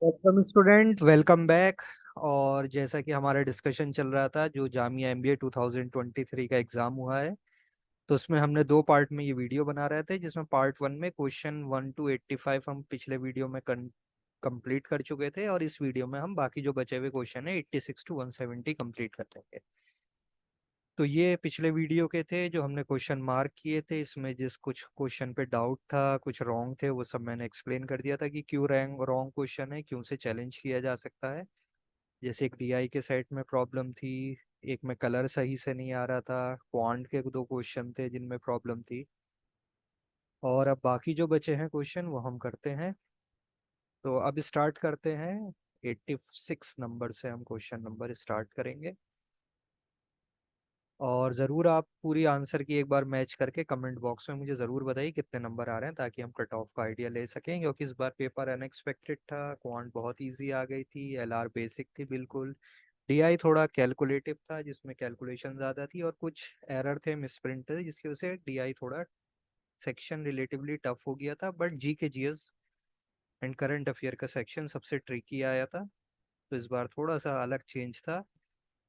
Welcome student, welcome back. और जैसा कि हमारा डिस्कशन चल रहा था, जो जामिया एमबीए 2023 का एग्जाम हुआ है, तो उसमें हमने दो पार्ट में ये वीडियो बना रहे थे, जिसमें पार्ट वन में क्वेश्चन 1 to 85 हम पिछले वीडियो में कंप्लीट कर चुके थे, और इस वीडियो में हम बाकी जो बचे हुए क्वेश्चन है 86 to 170 कंप्लीट कर देंगे। तो ये पिछले वीडियो के थे जो हमने क्वेश्चन मार्क किए थे। इसमें जिस कुछ क्वेश्चन पे डाउट था, कुछ रॉन्ग थे, वो सब मैंने एक्सप्लेन कर दिया था कि क्यों रैंक रॉन्ग क्वेश्चन है, क्यों से चैलेंज किया जा सकता है। जैसे एक डीआई के सेट में प्रॉब्लम थी, एक में कलर सही से नहीं आ रहा था, क्वांट के दो क्वेश्चन थे जिनमें प्रॉब्लम थी। और अब बाकी जो बचे हैं क्वेश्चन वो हम करते हैं। तो अब स्टार्ट करते हैं। 86 नंबर से हम क्वेश्चन नंबर स्टार्ट करेंगे। और ज़रूर आप पूरी आंसर की एक बार मैच करके कमेंट बॉक्स में मुझे ज़रूर बताइए कितने नंबर आ रहे हैं, ताकि हम कट ऑफ का आइडिया ले सकें। क्योंकि इस बार पेपर अनएक्सपेक्टेड था, क्वांट बहुत इजी आ गई थी, एलआर बेसिक थी बिल्कुल, डीआई थोड़ा कैलकुलेटिव था जिसमें कैलकुलेशन ज़्यादा थी, और कुछ एरर थे, मिसप्रिंट थे, जिसकी वजह से डीआई थोड़ा सेक्शन रिलेटिवली टफ हो गया था। बट जी के जीएस एंड करंट अफेयर का सेक्शन सबसे ट्रिकी आया था, तो इस बार थोड़ा सा अलग चेंज था।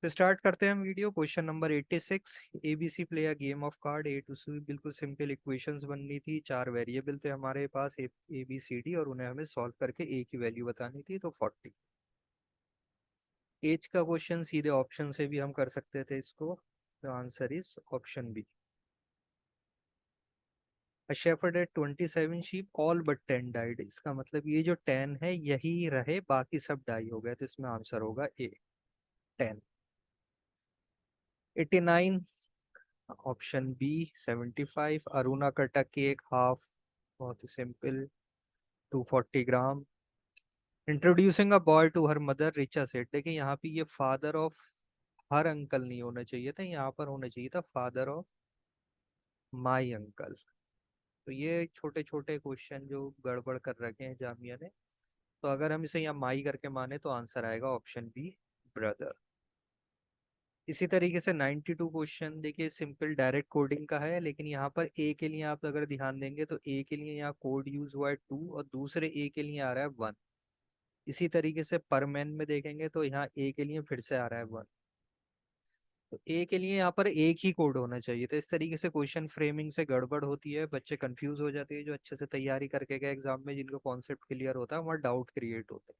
तो स्टार्ट करते हैं हम video. Question number 86। ABC play a game of card A to C. बिल्कुल सिंपल इक्वेशंस बननी थी, चार वेरिएबल थे हमारे पास ए बी सी डी, और उन्हें हमें सॉल्व करके ए की वैल्यू बतानी थी, तो 40। एज का क्वेश्चन सीधे ऑप्शन से भी हम कर सकते थे इसको। The answer is option B. A shepherd had 27 sheep, all but 10 died। इसका मतलब ये जो 10 है यही रहे, बाकी सब डाई हो गए, तो इसमें आंसर होगा A, 10। 89। Option B, 75। Aruna Cuttack की एक हाफ, बहुत ही simple, 240 gram. Introducing a boy to her mother, Richa Seth. देखिए यहाँ पे ये फादर ऑफ हर अंकल नहीं होना चाहिए था, यहाँ पर होना चाहिए था फादर ऑफ माई अंकल। तो ये छोटे छोटे क्वेश्चन जो गड़बड़ कर रखे हैं जामिया ने, तो अगर हम इसे यहाँ माई करके माने तो आंसर आएगा ऑप्शन बी, ब्रदर। इसी तरीके से 92 क्वेश्चन देखिए, सिंपल डायरेक्ट कोडिंग का है, लेकिन यहाँ पर ए के लिए आप अगर ध्यान देंगे तो ए के लिए यहाँ कोड यूज हुआ है 2, और दूसरे ए के लिए आ रहा है 1। इसी तरीके से पर मैन में देखेंगे तो यहाँ ए के लिए फिर से आ रहा है 1। तो ए के लिए यहाँ पर एक ही कोड होना चाहिए। तो इस तरीके से क्वेश्चन फ्रेमिंग से गड़बड़ होती है, बच्चे कंफ्यूज हो जाते हैं, जो अच्छे से तैयारी करके गए एग्जाम में, जिनको कॉन्सेप्ट क्लियर होता है वहाँ डाउट क्रिएट होते हैं।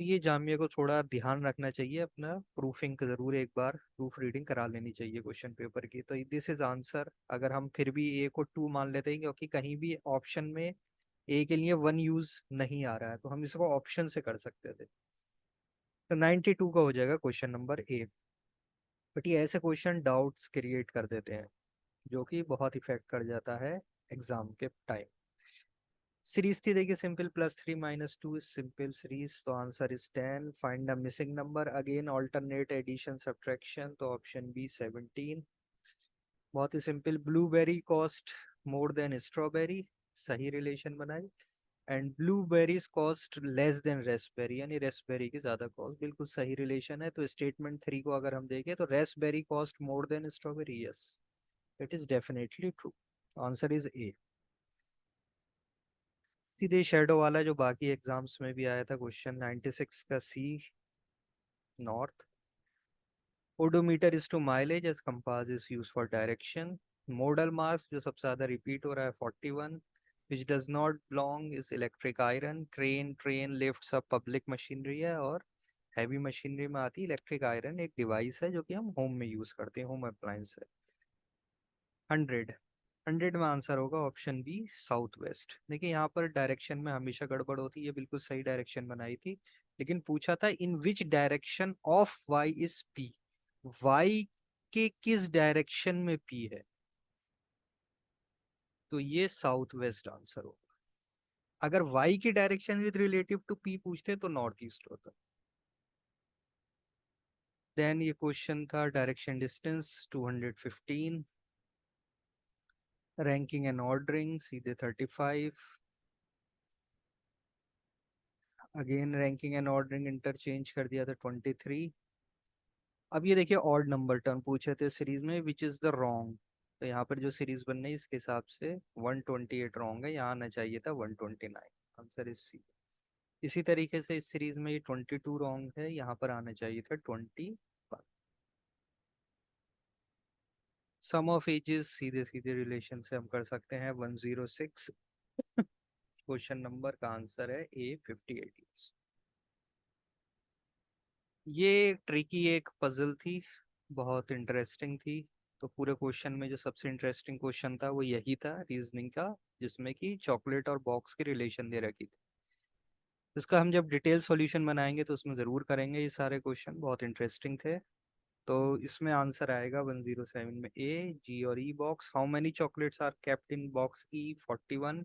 तो ये जामिया को थोड़ा ध्यान रखना चाहिए, अपना प्रूफिंग जरूर एक बार प्रूफ रीडिंग करा लेनी चाहिए क्वेश्चन पेपर की। तो दिस इज आंसर। अगर हम फिर भी ए को 2 मान लेते हैं, क्योंकि कहीं भी ऑप्शन में ए के लिए 1 यूज नहीं आ रहा है, तो हम इसको ऑप्शन से कर सकते थे। तो 92 का हो जाएगा क्वेश्चन नंबर ए। बट ये ऐसे क्वेश्चन डाउट्स क्रिएट कर देते हैं, जो कि बहुत इफेक्ट कर जाता है एग्जाम के टाइम। सीरीज थी देखिए सिंपल, +3 - 2 इज सिंपल सीरीज, तो answer is 10। Find the missing number, again alternate addition subtraction, तो ऑप्शन बी 17। बहुत ही simple, blueberry cost more than strawberry, सही रिलेशन बनाई। And blueberries cost less than raspberry, यानी raspberry की ज्यादा कॉस्ट, बिल्कुल सही रिलेशन है। तो स्टेटमेंट 3 को अगर हम देखें तो Raspberry cost more than strawberry, yes, it is definitely true. Answer is a. सीधे शेडो वाला जो बाकी एग्जाम्स में भी आया था क्वेश्चन, 96 का C, north. Odometer is to mileage as compass is use for direction. Modal marks जो सबसे ज्यादा रिपीट हो रहा है 41। Which does not belong is electric iron. Train, train lifts अब पब्लिक मशीनरी है, और हैवी मशीनरी में आती है इलेक्ट्रिक आयरन, एक डिवाइस है जो कि हम होम में यूज करते हैं, होम अप्लायंस है। 100। 100 में आंसर होगा ऑप्शन बी, साउथ वेस्ट। देखिए यहाँ पर डायरेक्शन में हमेशा गड़बड़ होती है, ये बिल्कुल सही डायरेक्शन बनाई थी, लेकिन पूछा था in which direction of Y is P, Y के किस डायरेक्शन में पी है, तो ये साउथ वेस्ट आंसर होगा। अगर वाई की direction with relative to P पूछते तो नॉर्थ ईस्ट होता। देन ये क्वेश्चन था direction distance 215। Ranking and ordering सीधे 35। Again ranking and ordering interchange कर दिया था 23। अब ये देखिए ऑड नंबर टर्म पूछे थे सीरीज में, विच इज द रॉन्ग। तो यहाँ पर जो सीरीज बन रही है इसके हिसाब से 128 रॉन्ग है, यहाँ आना चाहिए था 129। Answer is C. इसी तरीके से इस सीरीज में ये 22 रॉन्ग है, यहाँ पर आना चाहिए था 20। सम ऑफ एजेस सीधे सीधे रिलेशन से हम कर सकते हैं 106। क्वेश्चन नंबर का आंसर है ए 58 ईयर्स। ये ट्रिकी एक पजल थी, बहुत इंटरेस्टिंग थी। तो पूरे क्वेश्चन में जो सबसे इंटरेस्टिंग क्वेश्चन था वो यही था रीजनिंग का, जिसमें कि चॉकलेट और बॉक्स की रिलेशन दे रखी थी। इसका हम जब डिटेल सॉल्यूशन बनाएंगे तो उसमें ज़रूर करेंगे, ये सारे क्वेश्चन बहुत इंटरेस्टिंग थे। तो इसमें आंसर आएगा 107 में ए, जी और E box. How many chocolates are kept in box E? 41।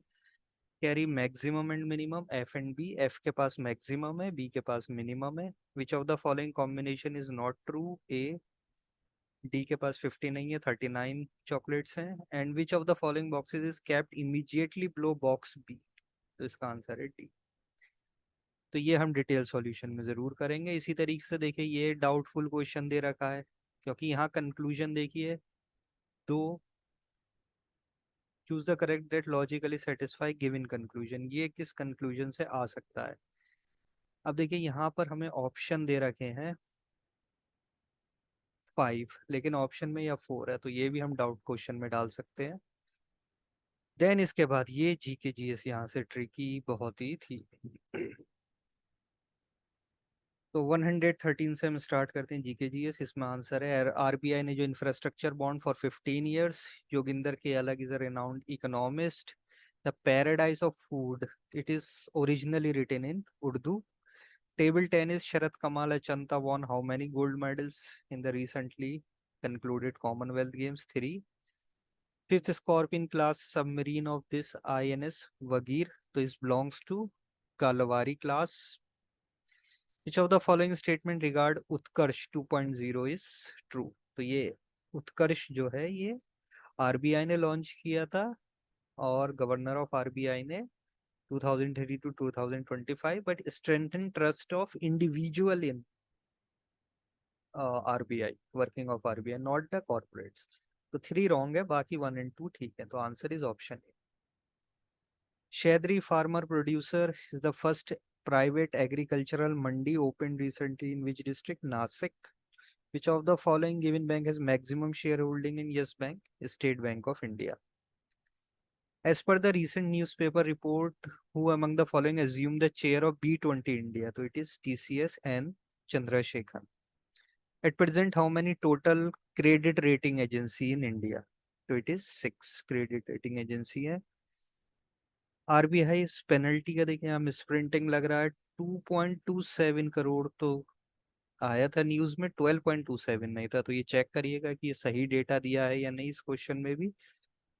Carry maximum and minimum F and B? F के पास मैक्सिमम है, बी के पास मिनिमम है। Which of the following combination is not true? A, D के पास 50 नहीं है, 39 चॉकलेट्स हैं। And which of the following boxes is kept immediately below box B? तो इसका आंसर है डी। तो ये हम डिटेल सॉल्यूशन में जरूर करेंगे। इसी तरीके से देखिए ये डाउटफुल क्वेश्चन दे रखा है, क्योंकि यहाँ कंक्लूजन देखिए दो, choose the correct that logically satisfy given conclusion. ये किस कंक्लूजन से आ सकता है? अब देखिए यहाँ पर हमें ऑप्शन दे रखे हैं 5, लेकिन ऑप्शन में या 4 है, तो ये भी हम डाउट क्वेश्चन में डाल सकते हैं। देन इसके बाद ये जी के जी एस यहाँ से ट्रिकी बहुत ही थी। तो 113 से हम स्टार्ट करते हैं जीके जीएस। इसमें आंसर है आरबीआई ने जो infrastructure bond for 15 years, Joginder K Alagh is a renowned economist. The paradise of food, it is originally written in Urdu. Table tennis, Sharath Kamal Achanta won how many gold medals in the recently concluded Commonwealth Games? 3. Fifth Scorpion class submarine of this INS Vagir, तो is belongs to Kalawari class. Which of the following statement regard Utkarsh 2.0 is true? तो ये उत्कर्ष जो है ये RBI ने launch किया था, और गवर्नर ऑफ आरबीआई ने 2030 to 2025, but strengthen trust of individual in RBI, working of RBI, not the corporates. तो 3 रॉन्ग है, बाकी 1 एंड 2 ठीक है। तो answer is option A. Shadri Farmer Producer is the first private agricultural mandi opened recently in which district? Nasik. Which of the following given bank has maximum shareholding in Yes Bank? State Bank of India. As per the recent newspaper report, who among the following assumed the chair of B20 India? So it is TCS and Chandrasekhan. At present, how many total credit rating agency in India? So it is 6 credit rating agency है। RBI इस penalty का देखिए हम sprinting लग रहा है 2.27 करोड़, तो आया था न्यूज में 12.27 नहीं था। तो ये चेक करिएगा कि ये सही डेटा दिया है या नहीं इस क्वेश्चन में भी।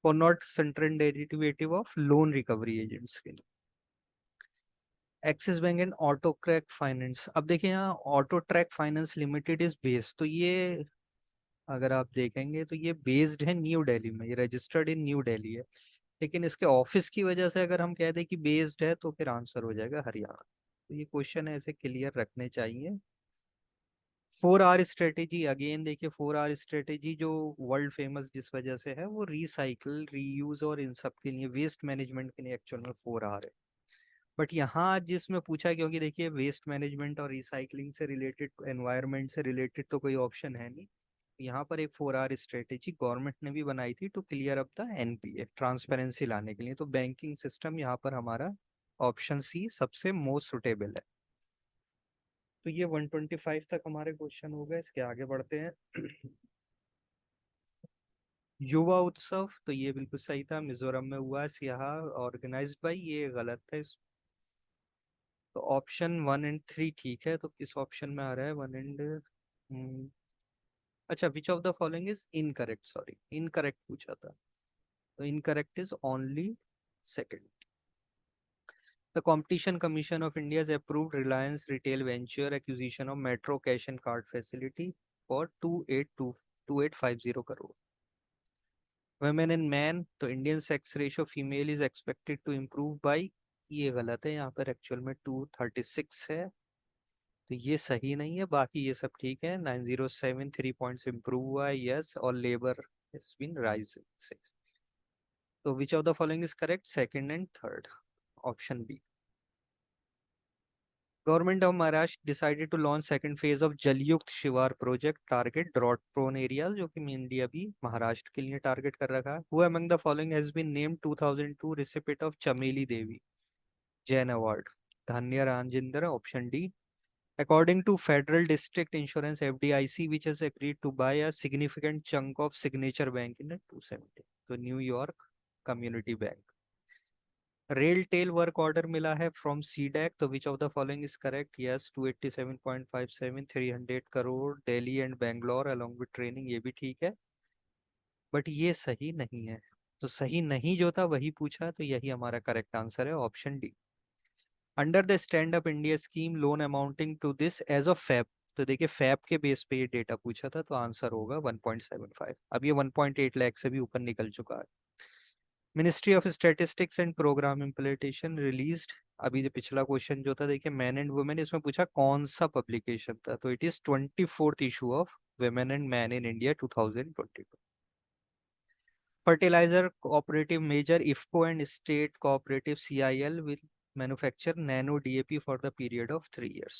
और not central derivative of loan recovery agents के लिए। Axis bank and auto track finance, अब देखिए यहाँ auto track finance limited is based, तो ये अगर आप देखेंगे तो ये बेस्ड है न्यू दिल्ली में, ये रजिस्टर्ड इन न्यू दिल्ली है। लेकिन इसके ऑफिस की वजह से अगर हम कह दें कि बेस्ड है, तो फिर आंसर हो जाएगा हरियाणा। तो ये क्वेश्चन ऐसे क्लियर रखने चाहिए। 4R स्ट्रेटेजी, अगेन देखिए 4R स्ट्रेटेजी जो वर्ल्ड फेमस जिस वजह से है, वो रिसाइकल, रीयूज और इन सब के लिए, वेस्ट मैनेजमेंट के लिए एक्चुअल में 4R है। बट यहाँ जिसमें पूछा, क्योंकि देखिए वेस्ट मैनेजमेंट और रिसाइकलिंग से रिलेटेड, एनवायरनमेंट से रिलेटेड तो कोई ऑप्शन है नहीं। यहाँ पर एक 4R स्ट्रेटेजी गवर्नमेंट ने भी बनाई थी to clear up the NPA, transparency लाने के लिए। तो बैंकिंग सिस्टम यहाँ पर हमारा ऑप्शन सी सबसे मोस्ट सुटेबल है। तो ये 125 तक हमारे क्वेश्चन हो गए, इसके आगे बढ़ते हैं। युवा उत्सव, तो ये बिल्कुल सही था, मिजोरम में हुआ है, सियाहा ऑर्गेनाइज्ड बाई, ये गलत है। तो ऑप्शन 1 एंड 3 ठीक है। तो किस ऑप्शन में आ रहा है 1 एंड अच्छा, विच of the following is incorrect? Sorry, incorrect पूछा था, तो incorrect is only second. The Competition Commission of India has approved Reliance Retail Venture acquisition of Metro Cash and Card Facility for 2850 crore. Women and men, तो Indian sex ratio female is expected to improve by, ये गलत है, यहाँ पर actual में 236 है, तो ये सही नहीं है। बाकी ये सब ठीक है। 907 3 पॉइंट्स इंप्रूव हुआ है, यस, और लेबर has been rising। तो which of the following is correct? Second and third, option B. Government of Maharashtra decided to launch second phase of जलयुक्त शिवार project target drought prone areas, जो कि mainly अभी महाराष्ट्र के लिए target कर रखा है. Who among the following has been named 2002 recipient of चमेली देवी जैन अवार्ड? धन्य Rajendra, option D. According to Federal District Insurance FDIC, which has agreed to buy a significant chunk of Signature Bank in a 270, तो New York community bank. RailTel work order मिला है from CDAC, तो which of the following is correct? Yes, 287.57, 300 crore, Delhi and Bangalore along with training, ये भी ठीक है, but ये सही नहीं है. तो सही नहीं जो था वही पूछा, तो यही हमारा करेक्ट आंसर है, option D. Under the stand up India scheme loan amounting to this age of fab, तो देखिए फैब के बेस पे ये डेटा पूछा था, तो आंसर होगा 1.75. अब ये 1.8 लाख से भी ऊपर निकल चुका है. Ministry of statistics and programme implementation released, अभी जो पिछला क्वेश्चन जो था देखिए मैन एंड वुमेन, इसमें पूछा कौन सा पब्लिकेशन था, तो it is 24th issue of women and man in India 2022. Fertiliser cooperative major IFFCO and state cooperative CIL will manufacture nano DAP for the period of 3 years.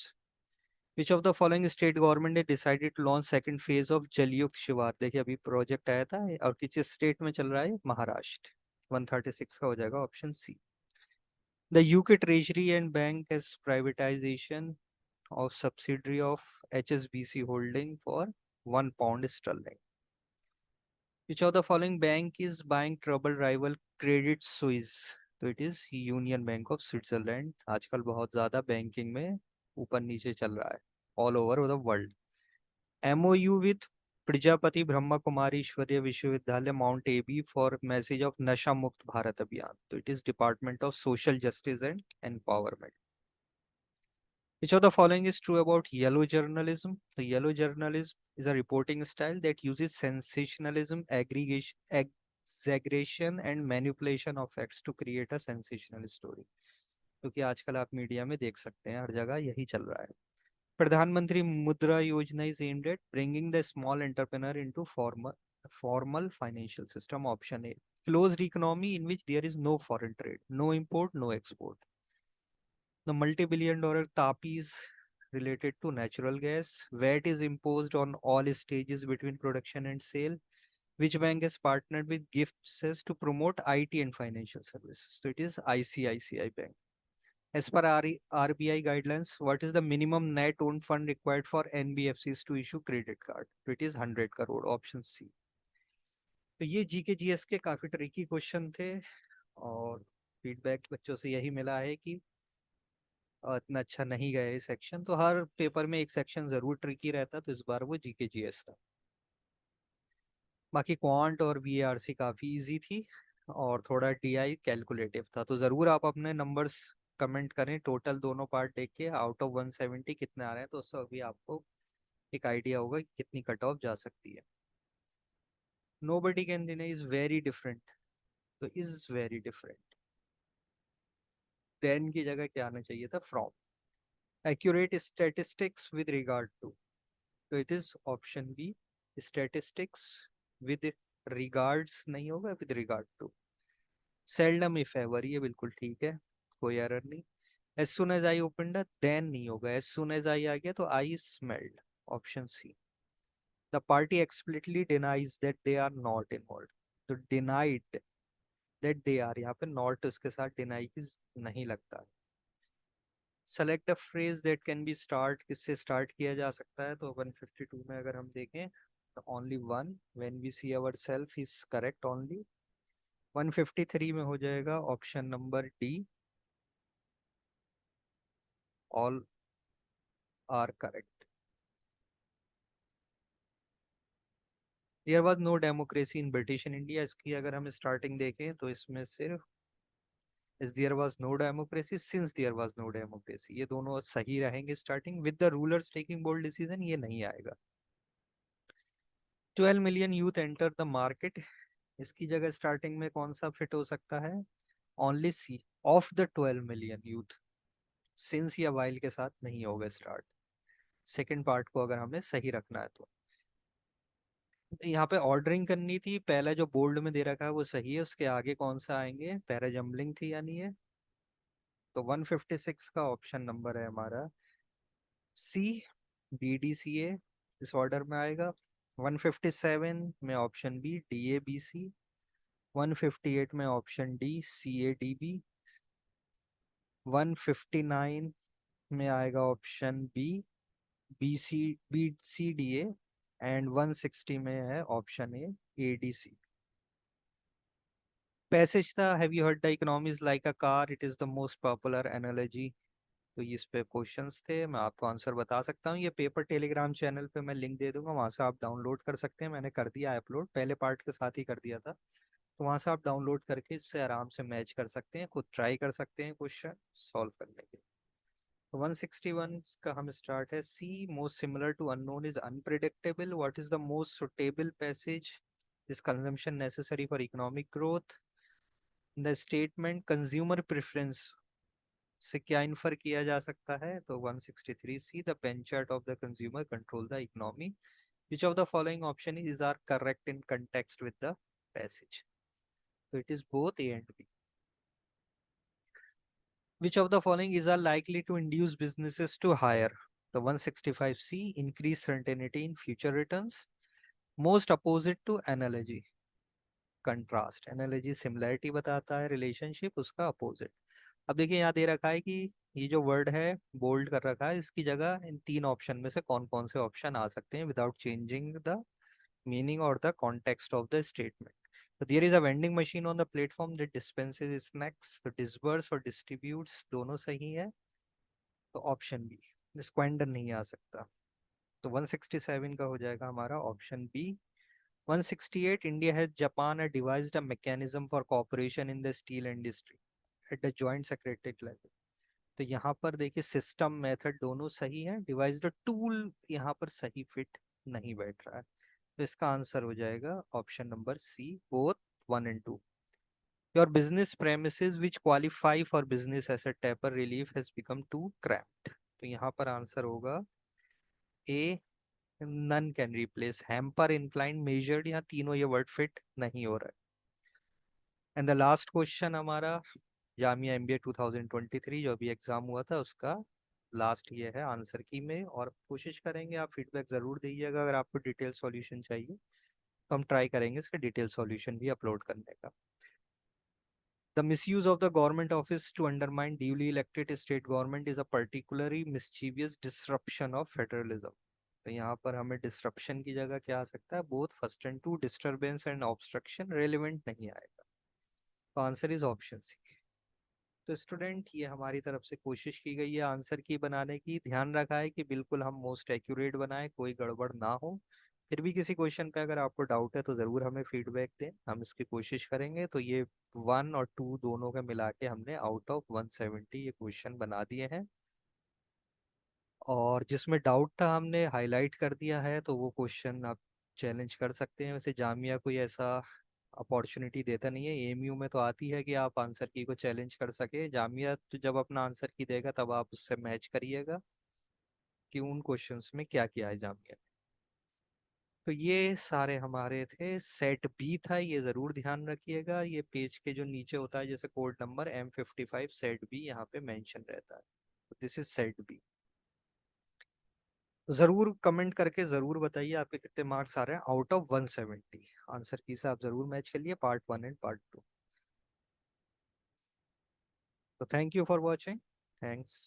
Which of the following state government ने decided to launch second phase of Jalyukt Shivar? देखिए अभी project आया था और किस state में चल रहा है? महाराष्ट्र. 136 का हो जाएगा, option C. The UK treasury and bank has privatization of subsidiary of HSBC holding for £1 sterling. Which of the following bank is buying trouble rival Credit Suisse? तो it is union bank of Switzerland. आजकल बहुत ज्यादा banking में ऊपर नीचे चल रहा है all over the world. MOU with Prajapati Brahma Kumari Ishwariya Vishwavidyalaya mount Abu for message of Nasha Mukt Bharat Abhiyan, तो it is department of social justice and empowerment. Which of the following is true about yellow journalism? The yellow journalism is a reporting style that uses sensationalism, aggregation, exaggeration, and manipulation of facts to create a sensational story. क्योंकि आजकल आप media में देख सकते हैं हर जगह यही चल रहा है. प्रधानमंत्री मुद्रा योजना is aimed at bringing the small entrepreneur into formal financial system. Option A. Closed economy in which there is no foreign trade, no import, no export. The multi-billion-dollar TAPI is related to natural gas. VAT is imposed on all stages between production and sale. Which bank has partnered with GIFT to promote IT and financial services? So it is ICICI Bank. As per RBI guidelines, what is the minimum net owned fund required for NBFCs to issue credit card? So it is 100 crore, option C. तो ये GK GS के काफी tricky question थे और feedback बच्चों से यही मिला है कि इतना अच्छा नहीं गया ये सेक्शन, तो हर पेपर में एक सेक्शन जरूर ट्रिकी रहता, तो इस बार वो जीके जीएस था. बाकी क्वांट और वीआरसी काफी इजी थी और थोड़ा टीआई कैलकुलेटिव था. तो जरूर आप अपने नंबर्स कमेंट करें, टोटल दोनों पार्ट देख के आउट ऑफ 170 कितने आ रहे हैं, तो उससे अभी आपको एक आइडिया होगा कि कितनी कट ऑफ जा सकती है. Nobody can deny is very different, तो इज वेरी डिफरेंट देन की जगह क्या आना चाहिए था? From. Accurate statistics with regard to, तो it is option B. Statistics with regards नहीं होगा, with regard to. Seldom if ever, ये बिल्कुल ठीक है, कोई एरर नहीं. As soon as I open then नहीं होगा, एज सुन एज आई आ गया तो I smelled, option C. The party explicitly denies that they are not involve, तो डिनाइड दैट दे आर, यहाँ पे नॉट उसके साथ डिनाई की नहीं लगता. Select a phrase that can be start, किससे स्टार्ट किया जा सकता है? तो 152 में अगर हम देखें तो only one, when we see our self is correct only. 153 में हो जाएगा option number D, all are correct. There was no democracy in British in India, इसकी अगर हम स्टार्टिंग देखें तो इसमें सिर्फ इस there was no democracy, since there was no democracy, ये दोनों सही रहेंगे. Starting with the rulers taking bold decision, ये नहीं आएगा. 12 million youth enter the market, इसकी जगह स्टार्टिंग में कौन सा फिट हो सकता है? Only C. Of the 12 million youth, since या वाइल के साथ नहीं होगा स्टार्ट. सेकेंड पार्ट को अगर हमें सही रखना है तो यहाँ पे ऑर्डरिंग करनी थी. पहला जो बोल्ड में दे रखा है वो सही है, उसके आगे कौन सा आएंगे? पैरा जम्बलिंग थी यानी है. तो 156 का ऑप्शन नंबर है हमारा सी, BDCA इस ऑर्डर में आएगा। 157 में ऑप्शन बी DABC, 158 में ऑप्शन डी CADB, 159 में आएगा ऑप्शन बी BCDA एंड 160 में है ऑप्शन ए ADC। पैसेज था, have you heard the economy is like a car, it is the most popular analogy. तो इस पे क्वेश्चंस थे, मैं आपको आंसर बता सकता हूँ। ये पेपर टेलीग्राम चैनल पे मैं लिंक दे दूंगा, वहां से आप डाउनलोड कर सकते हैं। मैंने कर दिया अपलोड, पहले पार्ट के साथ ही कर दिया था, तो वहां से आप डाउनलोड करके इससे आराम से मैच कर सकते हैं, खुद ट्राई कर सकते हैं क्वेश्चन सॉल्व करने के। 161 का हम स्टार्ट है। C, most similar to unknown is unpredictable, what is the most suitable passage, is consumption necessary for economic growth. The statement consumer preference से क्या इन्फर किया जा सकता है, तो 163 C, the pen chart of the consumer control the economy, which of the following option is are correct in context with the passage, तो it is both A and B. Which of the following is are likely to induce businesses to hire? The 165C, increase certainty in future returns. Most opposite to analogy. Contrast. Analogy similarity बताता है, relationship उसका opposite. अब देखिए यहाँ दे रखा है कि ये जो वर्ड है बोल्ड कर रखा है, इसकी जगह इन तीन ऑप्शन में से कौन कौन से ऑप्शन आ सकते हैं विदाउट चेंजिंग द मीनिंग और the context of the statement. So there is a vending machine on the platform that dispenses snacks, तो disperse और distributes दोनों सही है, तो ऑप्शन बी, स्क्वेंडर नहीं आ सकता, तो 167 का हो जाएगा हमारा option B. 168, India has Japan devised a mechanism for cooperation in the steel industry at the joint secretariat level. तो यहाँ पर देखिए सिस्टम मेथड दोनों सही है, डिवाइज्ड टूल यहाँ पर सही फिट नहीं बैठ रहा है, तो इसका आंसर हो जाएगा option number C, both 1 and 2। Your business premises which qualify for business asset taper relief has become too cramped, तो यहाँ पर आंसर होगा ए, none can replace hamper, inclined, measured, यहाँ तीनों ये वर्ड फिट नहीं हो रहा है। एंड द लास्ट क्वेश्चन हमारा जामिया MBA 2023 जो अभी एग्जाम हुआ था उसका लास्ट ये है आंसर की में, और कोशिश करेंगे आप फीडबैक जरूर दीजिएगा अगर आपको डिटेल सॉल्यूशन चाहिए, तो हम ट्राई करेंगे इसका डिटेल सॉल्यूशन भी अपलोड करने का। The misuse of the government office to undermine duly elected state government is a particularly mischievous disruption of federalism, तो यहाँ पर हमें डिस्ट्रप्शन की जगह क्या आ सकता है, both first and two, disturbance and obstruction relevant नहीं आएगा, तो आंसर इज ऑप्शन सी। तो स्टूडेंट ये हमारी तरफ से कोशिश की गई है आंसर की बनाने की, ध्यान रखा है कि बिल्कुल हम मोस्ट एक्यूरेट बनाए, कोई गड़बड़ ना हो। फिर भी किसी क्वेश्चन पे अगर आपको डाउट है तो ज़रूर हमें फीडबैक दें, हम इसकी कोशिश करेंगे। तो ये 1 और 2 दोनों का मिला के हमने आउट ऑफ 170 ये क्वेश्चन बना दिए हैं, और जिसमें डाउट था हमने हाईलाइट कर दिया है, तो वो क्वेश्चन आप चैलेंज कर सकते हैं। वैसे जामिया कोई ऐसा अपॉर्चुनिटी देता नहीं है, AMU में तो आती है कि आप आंसर की को चैलेंज कर सके, जामिया तो जब अपना आंसर की देगा तब आप उससे मैच करिएगा कि उन क्वेश्चंस में क्या किया है जामिया ने। तो ये सारे हमारे थे, सेट बी था, ये जरूर ध्यान रखिएगा, ये पेज के जो नीचे होता है जैसे code number M55 set B यहाँ पे मेंशन रहता है, तो दिस इज सेट बी। जरूर कमेंट करके जरूर बताइए आपके कितने मार्क्स आ रहे हैं आउट ऑफ 170, आंसर की से आप जरूर मैच कर लिए पार्ट 1 एंड पार्ट 2। तो thank you for watching, thanks.